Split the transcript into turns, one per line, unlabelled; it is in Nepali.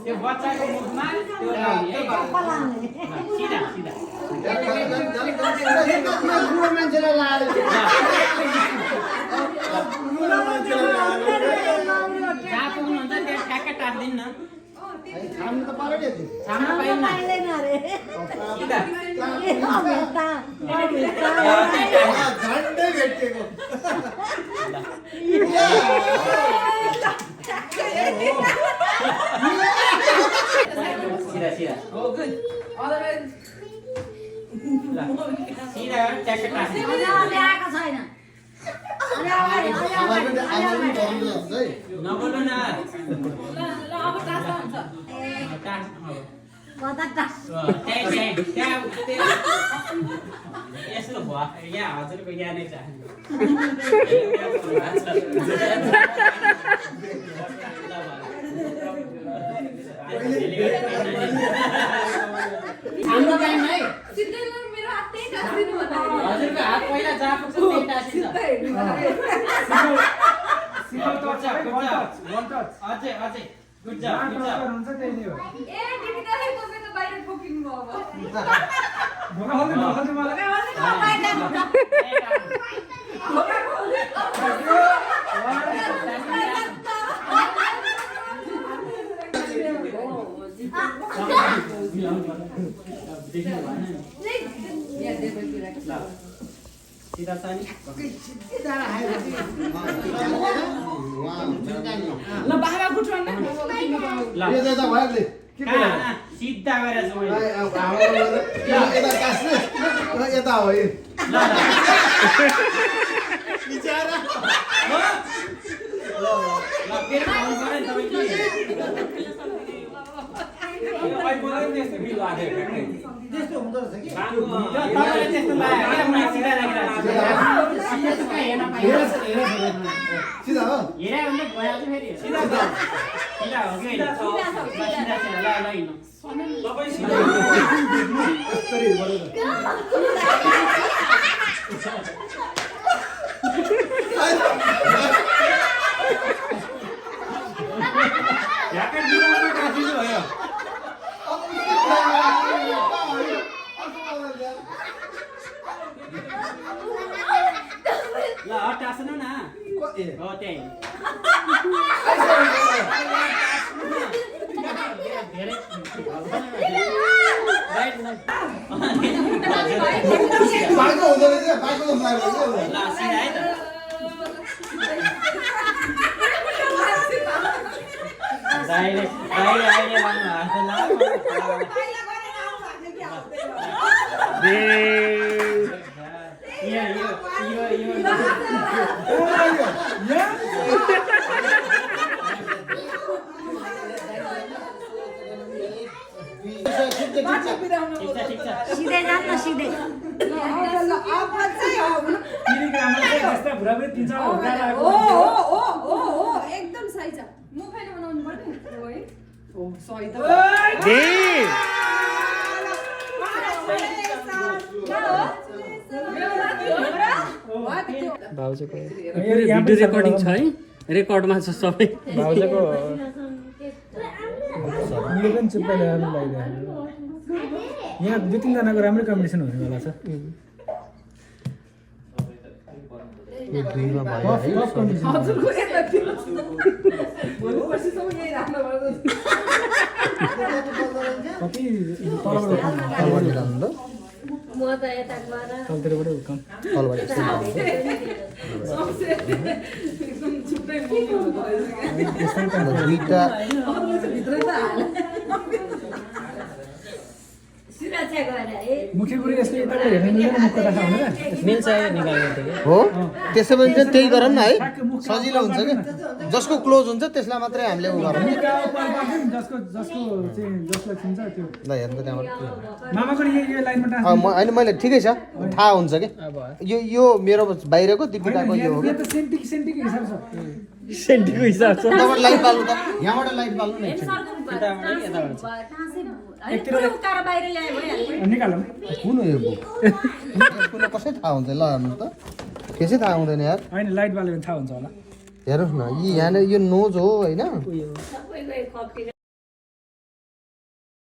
त्यो बच्चाको मुखमा त्यो लाउने है सिधा सिधा
बुढो मान्छेलाई लाएर
जहाँ पुग्नुहुन्छ त्यहाँ ठ्याक्कै टार्दिन् न
छाम्नु त पर्यो नि
छाम्न पाइँदैन सिधा
झन्डै भेटिएको
सिधा सिधा
Oh, good. All the way.
सिधा ट्याक्कै टार्दिन् नबोल्नु न यस्तो भयो यहाँ हजुरको ज्ञानै छ हाम्रो टाइम है हजुरको हात पहिला जहाँ पुग्छ त्यही टाँसिन्छ अझै अझै गुड जब
हुन्छ त्यही नै हो
सिधा छ नि
ल बाबा गुठ्न न
सिधा गरेर
यता हो त्यस्तो हुँदो रहेछ कि सिधा हो
ल टास्नु न हो त्यही धेरै
बाइको हुँदो रहेछ बाइको जस्तो लाग्यो
ल सिधा है त दाइले अहिले लानु
सिधै जान्न सिधै
एकदम सही छ म फेरि बनाउनु पर्ने हो है ओ सही त
भाउजूको भिडियो रेकर्डिङ छ है रेकर्डमा छ सबै
भाउजूको उसले पनि चुप्पै ल्याएर लगाइदिएको यहाँ 2-3 जनाको राम्रै कम्पिटिसन हुनेवाला छ
हजुरको यता भोलिपर्सिसम्म यही राख्नु पर्छ
कति तलबाट
म त यता गएर
तलतिरबाटै हुर्काउँ
तलबाट
एकदम छुट्टै मोमो हुँदो रहेछ
दुईटा
भित्रै त हाल
सुरक्षा गएर है
मुख्य कुरो यसले यताबाट हेर्न मिल्दैन मुखको राखा भनेर
मिल्छ निकाल्नु
हो त्यसो भने चाहिँ त्यही गरौँ न है सजिलो हुन्छ कि जसको क्लोज हुन्छ त्यसलाई मात्रै हामीले उ गरौँ नि
जसको जसको चाहिँ जसलाई चिन्छ त्यो
ल हेर्नु त्यहाँबाट
मामाको नि यो लाइनमा टाँस
होइन मैले ठिकै छ थाहा हुन्छ कि यो मेरो बाहिरको दिपिकाको यो हो कि
त सेन्टीको हिसाब छ
सेन्टीको हिसाब छ
यताबाट लाइट बाल्नु त यहाँबाट लाइट बाल्नु न एकछिन
निकालौँ
कुन हो यो बुक यसको कसै थाहा हुन्छ ल हेर्नु त त्यसै थाहा हुँदैन यार
होइन लाइट बाल्यो भने थाहा हुन्छ होला
हेर्नुहोस् न यहाँनिर यो नोज हो होइन
सबैको एक कपी